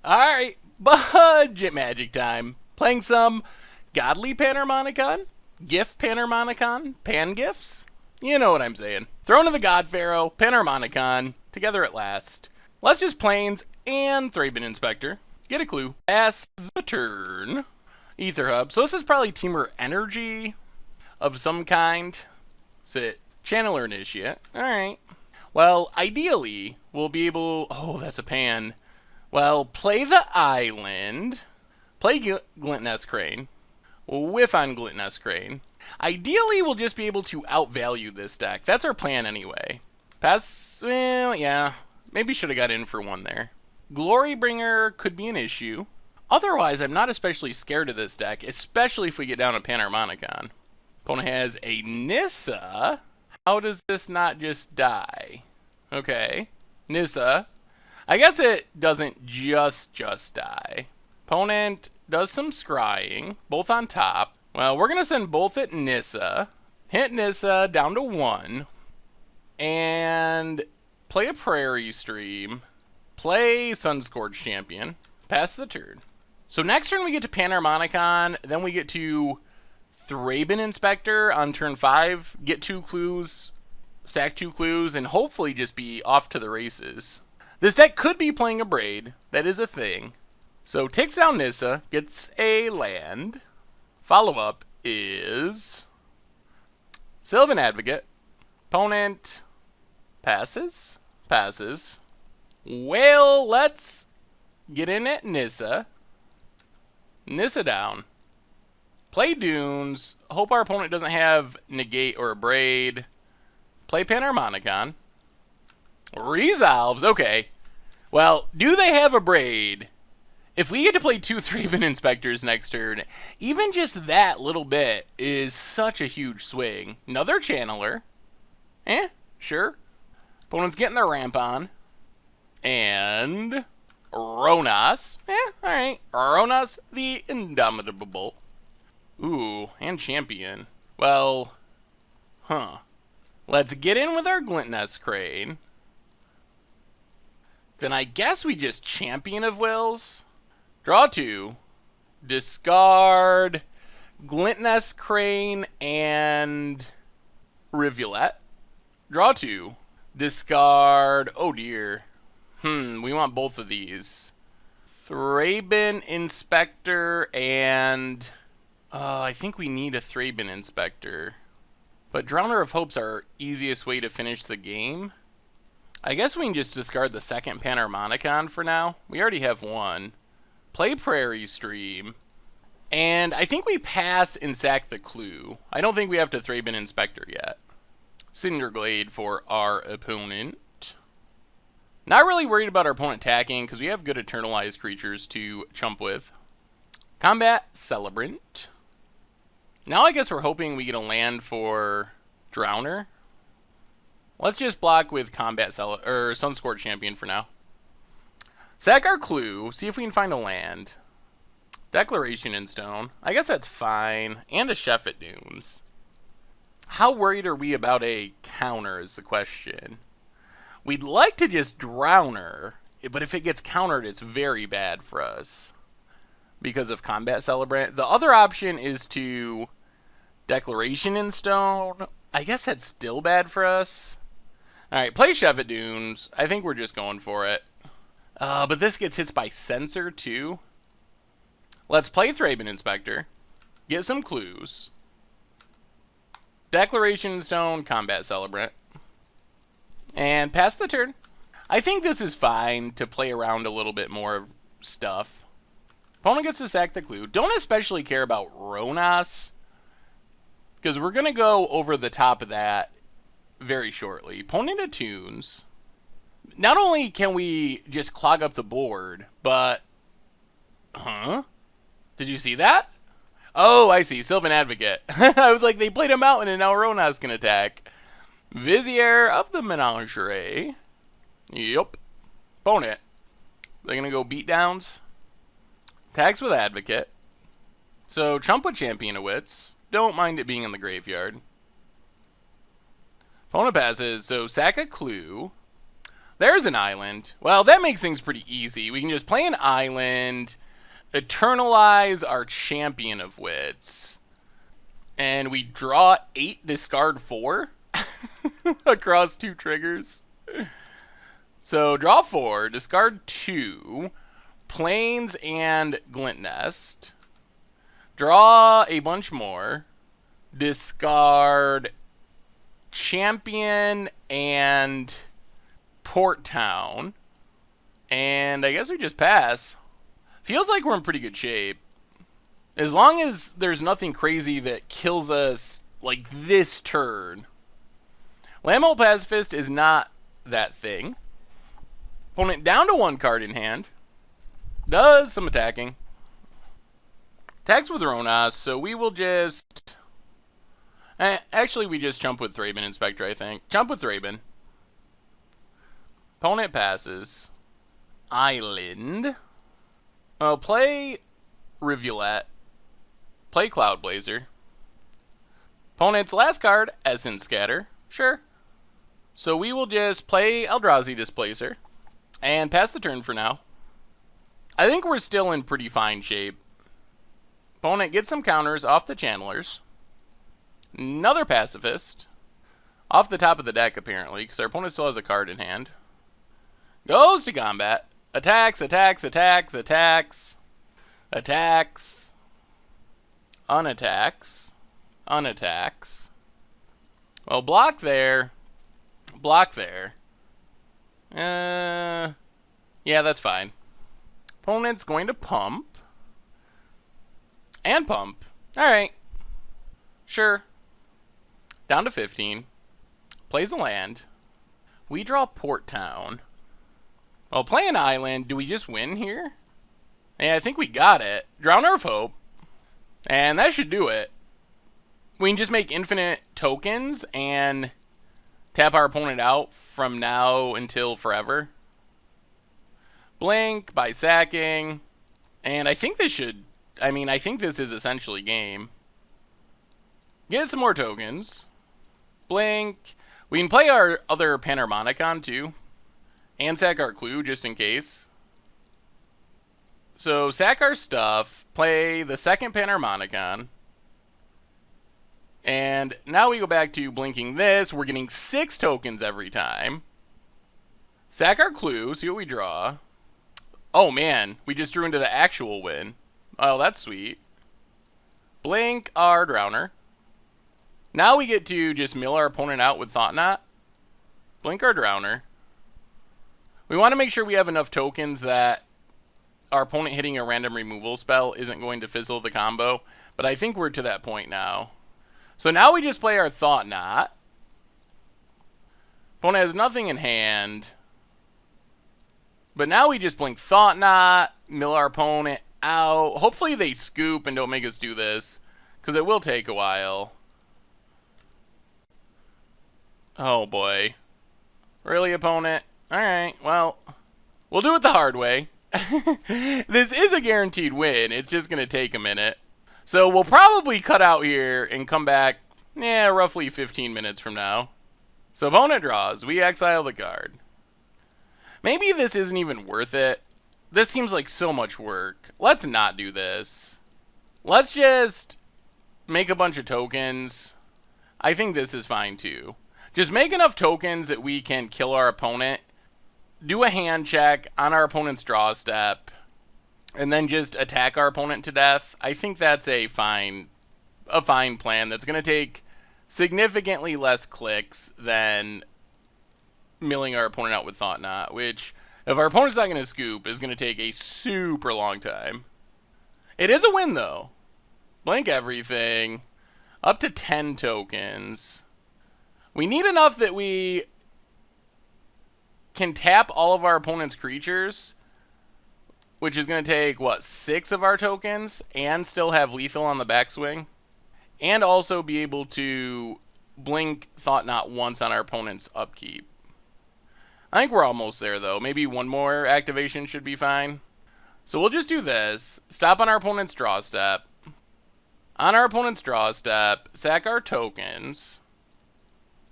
Alright, budget magic time. Playing some godly Panharmonicon, GIF Panharmonicon, pan gifs. You know what I'm saying. Throne of the God-Pharaoh, Panharmonicon, together at last. Let's just planes and Thraben Inspector. Get a clue. Pass the turn. Ether Hub. So this is probably Temur energy of some kind. Is it Channeler Initiate? Alright. Well, ideally, we'll be able... Oh, that's a pan. Well, play the island, play Glintnest Crane, whiff on Glintnest Crane. Ideally, we'll just be able to outvalue this deck. That's our plan anyway. Pass, well, yeah, maybe should have got in for one there. Glorybringer could be an issue. Otherwise, I'm not especially scared of this deck, especially if we get down to Panharmonicon. Opponent has a Nissa. How does this not just die? Okay, Nissa. I guess it doesn't just die. Opponent does some scrying, both on top. Well, we're going to send both at Nissa. Hit Nissa down to 1. And play a Prairie Stream. Play Sunscorched Champion. Pass the turn. So next turn we get to Panharmonicon. Then we get to Thraben Inspector on turn 5. Get 2 clues. Sack 2 clues. And hopefully just be off to the races. This deck could be playing a Braid. That is a thing. So takes down Nissa, gets a land. Follow-up is Sylvan Advocate. Opponent passes. Passes. Well, let's get in at Nissa. Nissa down. Play Dunes. Hope our opponent doesn't have Negate or a Braid. Play Panharmonicon. Resolves, okay. Well, do they have a Braid? If we get to play 2 Thraben Inspectors next turn, even just that little bit is such a huge swing. Another Channeler. Sure. Opponent's getting their ramp on. And Ronas. Alright. Ronas the Indomitable. Ooh, and Champion. Well, let's get in with our Glintnest Crane. Then I guess we just Champion of Wills. Draw 2. Discard Glintnest Crane and Rivulet. Draw 2. Discard... Oh dear. We want both of these. Thraben Inspector and... I think we need a Thraben Inspector. But Drowner of Hope's our easiest way to finish the game. I guess we can just discard the second Panharmonicon for now. We already have one. Play Prairie Stream. And I think we pass and sack the clue. I don't think we have to Thraben Inspector yet. Cinderglade for our opponent. Not really worried about our opponent attacking because we have good eternalized creatures to chump with. Combat Celebrant. Now I guess we're hoping we get a land for Drowner. Let's just block with Sunscorched Champion for now. Sack our clue. See if we can find a land. Declaration in Stone. I guess that's fine. And a Chef at Dunes. How worried are we about a counter is the question. We'd like to just Drowner, but if it gets countered, it's very bad for us. Because of Combat Celebrant. The other option is to Declaration in Stone. I guess that's still bad for us. Alright, play Chef at Dunes. I think we're just going for it. But this gets hit by Censor, too. Let's play Thraben Inspector. Get some clues. Declaration Stone, Combat Celebrant. And pass the turn. I think this is fine to play around a little bit more stuff. Opponent gets to sack the clue. Don't especially care about Ronas, because we're going to go over the top of that very shortly. Opponent attunes. Not only can we just clog up the board, but... Did you see that? Oh, I see. Sylvan Advocate. I was like, they played a mountain and now Ronas can attack. Vizier of the Menagerie. Yup. Opponent. They're going to go beatdowns. Attacks with Advocate. So, chump with Champion of Wits. Don't mind it being in the graveyard. Opponent passes, so sack a clue. There's an island. Well, that makes things pretty easy. We can just play an island, eternalize our champion of wits, and we draw 8, discard 4 across 2 triggers. So draw 4, discard 2, Plains and Glint Nest. Draw a bunch more, discard Champion and Port Town, and I guess we just pass. Feels like we're in pretty good shape. As long as there's nothing crazy that kills us like this turn. Lamel Pacifist is not that thing. Opponent down to 1 card in hand. Does some attacking. Attacks with Ronas, so we will just... actually, we just jump with Thraben Inspector, I think. Jump with Thraben. Opponent passes. Island. Well, play Rivulet. Play Cloud Blazer. Opponent's last card, Essence Scatter. Sure. So we will just play Eldrazi Displacer. And pass the turn for now. I think we're still in pretty fine shape. Opponent gets some counters off the Channelers. Another Pacifist. Off the top of the deck, apparently, because our opponent still has a card in hand. Goes to combat. Attacks, attacks, attacks, attacks. Attacks. Unattacks. Unattacks. Well, block there. Block there. Yeah, that's fine. Opponent's going to pump. And pump. Alright. Sure. Down to 15. Plays a land. We draw Port Town. Well, play an island. Do we just win here? Yeah, I think we got it. Drowner of Hope. And that should do it. We can just make infinite tokens and tap our opponent out from now until forever. Blink by sacking. And I think this should... I think this is essentially game. Get some more tokens. Blink. We can play our other Panharmonicon too. And sack our clue just in case. So sack our stuff. Play the second Panharmonicon. And now we go back to blinking this. We're getting 6 tokens every time. Sack our clue. See what we draw. Oh man, we just drew into the actual win. Oh, that's sweet. Blink our Drowner. Now we get to just mill our opponent out with Thought Knot. Blink our Drowner. We want to make sure we have enough tokens that our opponent hitting a random removal spell isn't going to fizzle the combo. But I think we're to that point now. So now we just play our Thought Knot. Opponent has nothing in hand. But now we just blink Thought Knot, mill our opponent out. Hopefully they scoop and don't make us do this, because it will take a while. Oh boy. Really, opponent? Alright, well, we'll do it the hard way. This is a guaranteed win. It's just going to take a minute. So we'll probably cut out here and come back, roughly 15 minutes from now. So opponent draws. We exile the card. Maybe this isn't even worth it. This seems like so much work. Let's not do this. Let's just make a bunch of tokens. I think this is fine too. Just make enough tokens that we can kill our opponent. Do a hand check on our opponent's draw step. And then just attack our opponent to death. I think that's a fine plan that's going to take significantly less clicks than milling our opponent out with Thought Knot, which, if our opponent's not going to scoop, is going to take a super long time. It is a win, though. Blink everything. Up to 10 tokens. We need enough that we can tap all of our opponent's creatures, which is going to take, 6 of our tokens, and still have lethal on the backswing, and also be able to blink Thought Knot once on our opponent's upkeep. I think we're almost there, though. Maybe one more activation should be fine. So we'll just do this. Stop on our opponent's draw step. On our opponent's draw step, sack our tokens.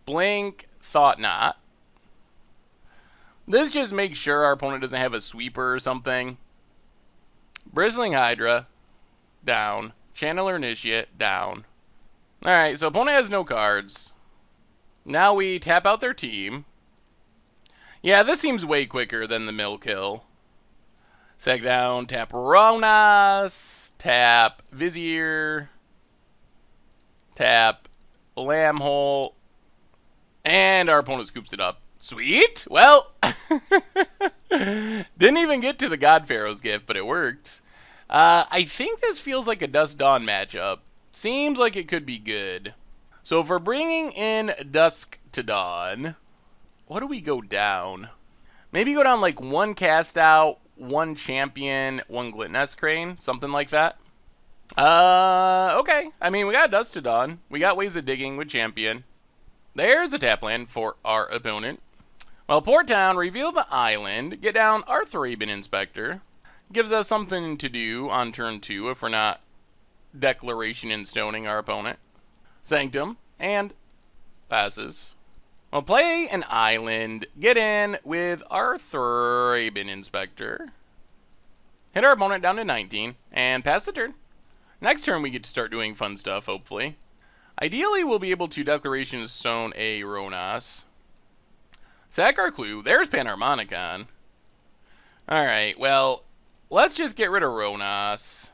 Blink Thought Knot. This just makes sure our opponent doesn't have a sweeper or something. Bristling Hydra, down. Channeler Initiate, down. Alright, so opponent has no cards. Now we tap out their team. Yeah, this seems way quicker than the mill kill. Sack down, tap Ronas, tap Vizier, tap Lambhole, and our opponent scoops it up. Sweet! Well, didn't even get to the God-Pharaoh's gift, but it worked. I think this feels like a Dusk Dawn matchup. Seems like it could be good. So if we're bringing in Dusk to Dawn, what do we go down? Maybe go down like one cast out, one champion, one Gluttonous Crane, something like that. Okay. I mean, we got Dusk to Dawn. We got ways of digging with champion. There's a tap land for our opponent. Well, Port Town, reveal the island, get down our Thraben Inspector. Gives us something to do on turn 2 if we're not Declaration and Stoning our opponent. Sanctum, and passes. We'll play an island, get in with our Thraben Inspector. Hit our opponent down to 19, and pass the turn. Next turn we get to start doing fun stuff, hopefully. Ideally, we'll be able to Declaration Stone a Ronas. Sack our clue. There's Panharmonicon. Alright, well, let's just get rid of Ronas.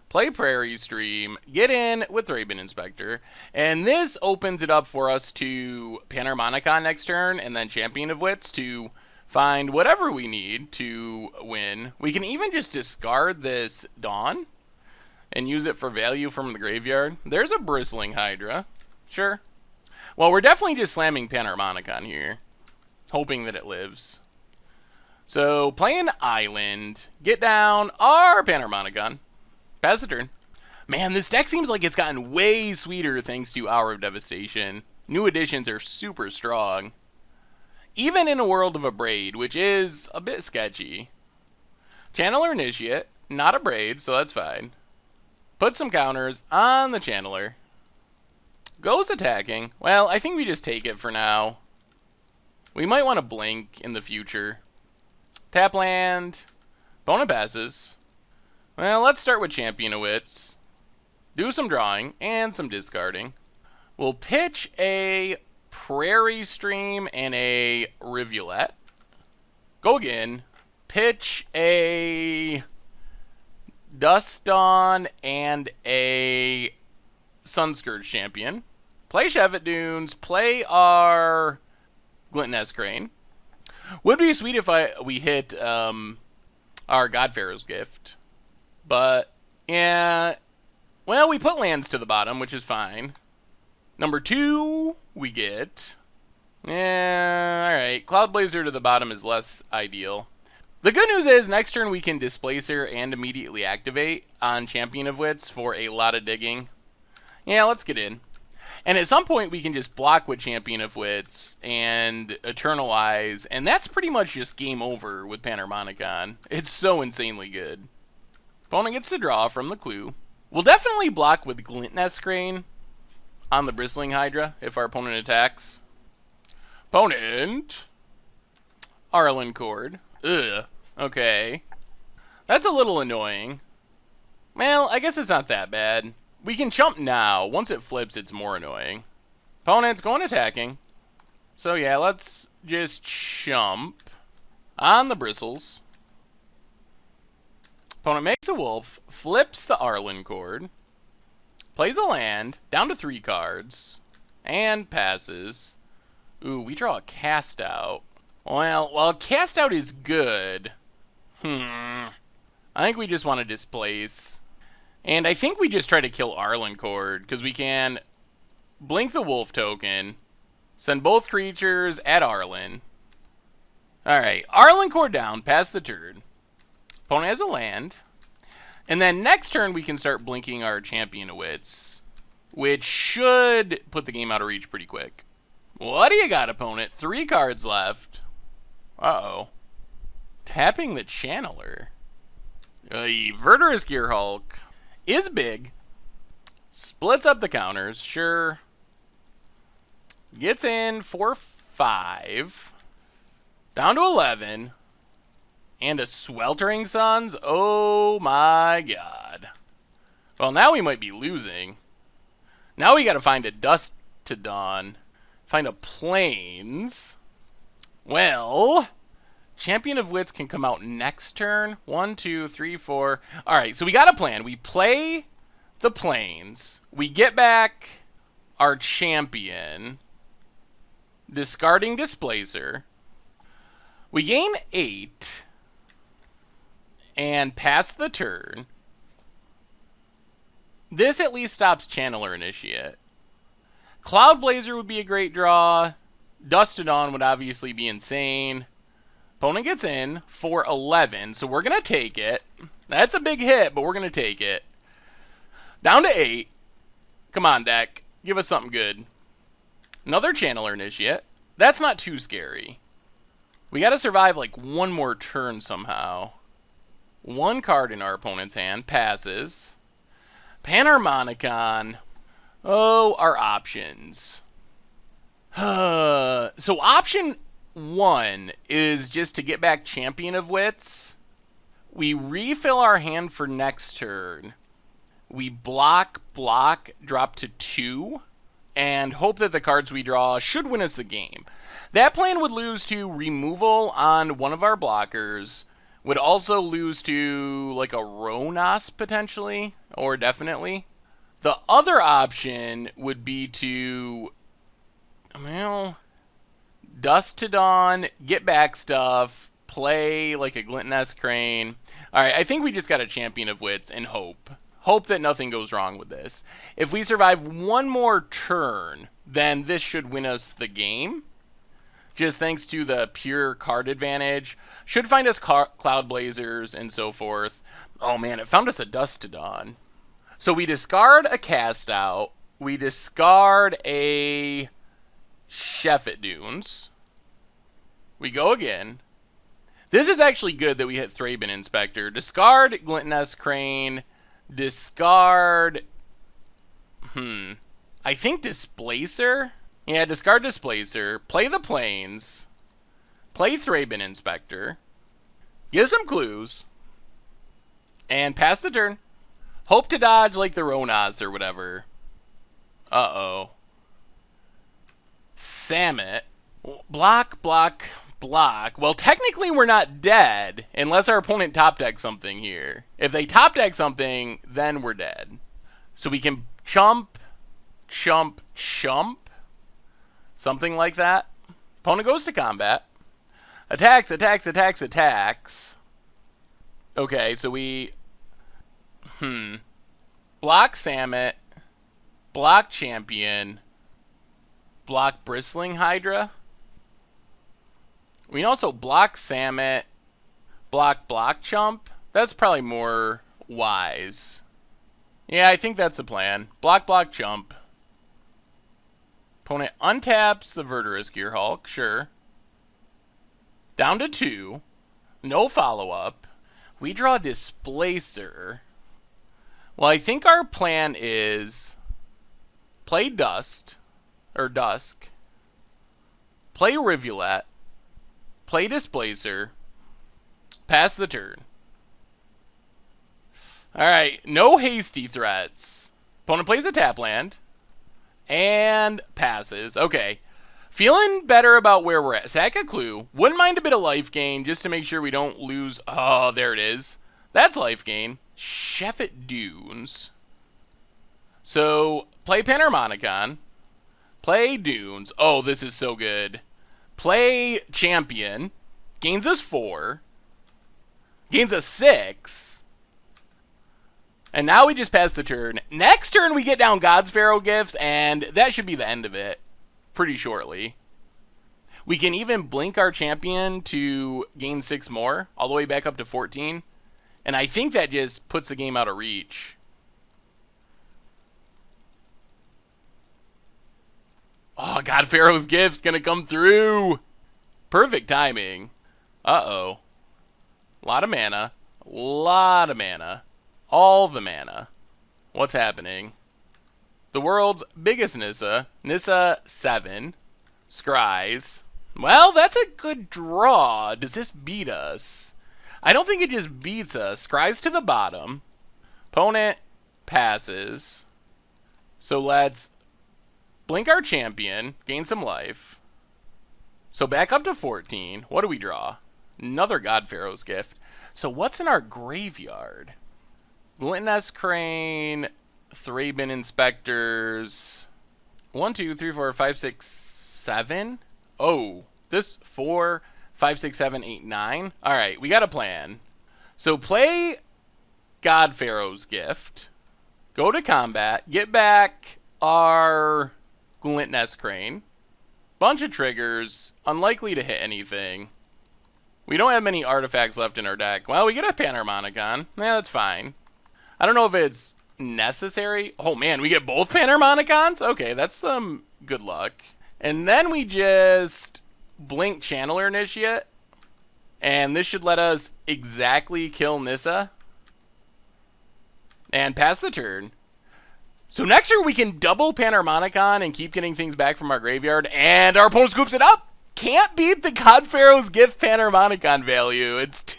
Play Prairie Stream. Get in with Thraben Inspector. And this opens it up for us to Panharmonicon next turn, and then Champion of Wits to find whatever we need to win. We can even just discard this Dawn and use it for value from the graveyard. There's a Bristling Hydra. Sure. Well, we're definitely just slamming Panharmonicon here, hoping that it lives. So, play an island. Get down our Panharmonicon. Pass the turn. Man, this deck seems like it's gotten way sweeter thanks to Hour of Devastation. New additions are super strong. Even in a World of a Braid, which is a bit sketchy. Channeler Initiate. Not a Braid, so that's fine. Put some counters on the Channeler. Goes attacking. Well, I think we just take it for now. We might want to blink in the future. Tap land. Opponent passes. Well, let's start with Champion of Wits. Do some drawing and some discarding. We'll pitch a Prairie Stream and a Rivulet. Go again. Pitch a Dusk Dawn and a Sunscourge Champion. Play Shevet Dunes. Play our Gluttonous Crane. Would be sweet if we hit our God-Pharaoh's gift. But, yeah, well, we put lands to the bottom, which is fine. Number 2, we get, yeah, alright, Cloud Blazer to the bottom is less ideal. The good news is, next turn we can Displacer and immediately activate on Champion of Wits for a lot of digging. Yeah, let's get in. And at some point we can just block with Champion of Wits and Eternalize, and that's pretty much just game over with Panharmonicon. It's so insanely good. Opponent gets to draw from the clue. We'll definitely block with Gluttonous Crane on the Bristling Hydra if our opponent attacks. Opponent. Arlen Cord. Ugh. Okay. That's a little annoying. Well, I guess it's not that bad. We can chump now. Once it flips, it's more annoying. Opponent's going attacking. So yeah, let's just chump on the bristles. Opponent makes a wolf, flips the Arlen Cord, plays a land, down to 3 cards, and passes. Ooh, we draw a cast out. Well, cast out is good. I think we just want to displace. And I think we just try to kill Arlen Cord, because we can blink the wolf token, send both creatures at Arlen. Alright, Arlen Cord down, pass the turn. Opponent has a land. And then next turn we can start blinking our Champion of Wits, which should put the game out of reach pretty quick. What do you got, opponent? 3 cards left. Uh-oh. Tapping the Channeler. Verdurous Gearhulk is big. Splits up the counters, sure. Gets in for 5. Down to 11. And a Sweltering Suns? Oh my god. Well, now we might be losing. Now we gotta find a Dust to Dawn. Find a Plains. Well, Champion of Wits can come out next turn. 1, 2, 3, 4. Alright, so we got a plan. We play the Plains. We get back our champion. Discarding Displacer. We gain 8. And pass the turn. This at least stops Channeler Initiate. Cloud Blazer would be a great draw. Dust to Dawn would obviously be insane. Opponent gets in for 11, so we're going to take it. That's a big hit, but we're going to take it. Down to 8. Come on, deck. Give us something good. Another Channeler Initiate. That's not too scary. We got to survive like one more turn somehow. One card in our opponent's hand passes. Panharmonicon. Oh, our options. So option 1 is just to get back Champion of Wits. We refill our hand for next turn. We block, drop to 2, and hope that the cards we draw should win us the game. That plan would lose to removal on one of our blockers. Would also lose to, like, a Ronas, potentially, or definitely. The other option would be to, well, Dust to Dawn, get back stuff, play, like, a Glintoness Crane. Alright, I think we just got a Champion of Wits and hope. Hope that nothing goes wrong with this. If we survive one more turn, then this should win us the game. Just thanks to the pure card advantage. Should find us Cloud Blazers and so forth. Oh man, it found us a Dust to Dawn. So we discard a Cast Out. We discard a Sheffet Dunes. We go again. This is actually good that we hit Thraben Inspector. Discard Glintoness Crane. Discard... I think Displacer? Yeah, discard Displacer, play the Plains, play Thraben Inspector, get some clues, and pass the turn. Hope to dodge like the Ronas or whatever. Uh-oh. Samet. Block. Well, technically we're not dead, unless our opponent top decks something here. If they top deck something, then we're dead. So we can chump. Something like that. Opponent goes to combat. Attacks. Okay, so we... Block Samet. Block Champion. Block Bristling Hydra. We can also block Samet. Block Chump. That's probably more wise. Yeah, I think that's the plan. Block Chump. Opponent untaps the Verdurous Gearhulk, sure. Down to 2. No follow-up. We draw Displacer. Well, I think our plan is play Dusk. Play Rivulet. Play Displacer. Pass the turn. Alright, no hasty threats. Opponent plays a tap land. And passes. Okay. Feeling better about where we're at. Sack a Clue. Wouldn't mind a bit of life gain just to make sure we don't lose. Oh, there it is. That's life gain. Sheffet Dunes. So, play Panharmonicon. Play Dunes. Oh, this is so good. Play Champion. Gains us 4. Gains us 6. And now we just pass the turn. Next turn, we get down God-Pharaoh gifts, and that should be the end of it pretty shortly. We can even blink our champion to gain 6 more, all the way back up to 14. And I think that just puts the game out of reach. Oh, God-Pharaoh's gift's going to come through. Perfect timing. Uh-oh. Lot of mana. All the mana. What's happening? The world's biggest Nissa. Nissa 7. Scries. Well, that's a good draw. Does this beat us? I don't think it just beats us. Scries to the bottom. Opponent passes. So let's blink our champion, gain some life. So back up to 14. What do we draw? Another God-Pharaoh's gift. So what's in our graveyard? Gluttonous Crane, Thraben Inspectors. 1, 2, 3, 4, 5, 6, 7. Oh, this 4, 5, 6, 7, 8, 9. All right, we got a plan. So play God-Pharaoh's gift. Go to combat. Get back our Gluttonous Crane. Bunch of triggers. Unlikely to hit anything. We don't have many artifacts left in our deck. Well, we get a Panharmonicon. Yeah, that's fine. I don't know if it's necessary. Oh, man, we get both Panharmonicons? Okay, that's some good luck. And then we just blink Channeler Initiate. And this should let us exactly kill Nissa. And pass the turn. So next year we can double Panharmonicon and keep getting things back from our graveyard. And our opponent scoops it up. Can't beat the God-Pharaoh's gift Panharmonicon value. It's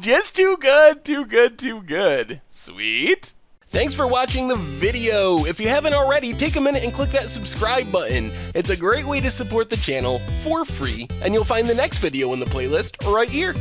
just too good, too good, too good. Sweet. Thanks for watching the video. If you haven't already, take a minute and click that subscribe button. It's a great way to support the channel for free, and you'll find the next video in the playlist right here.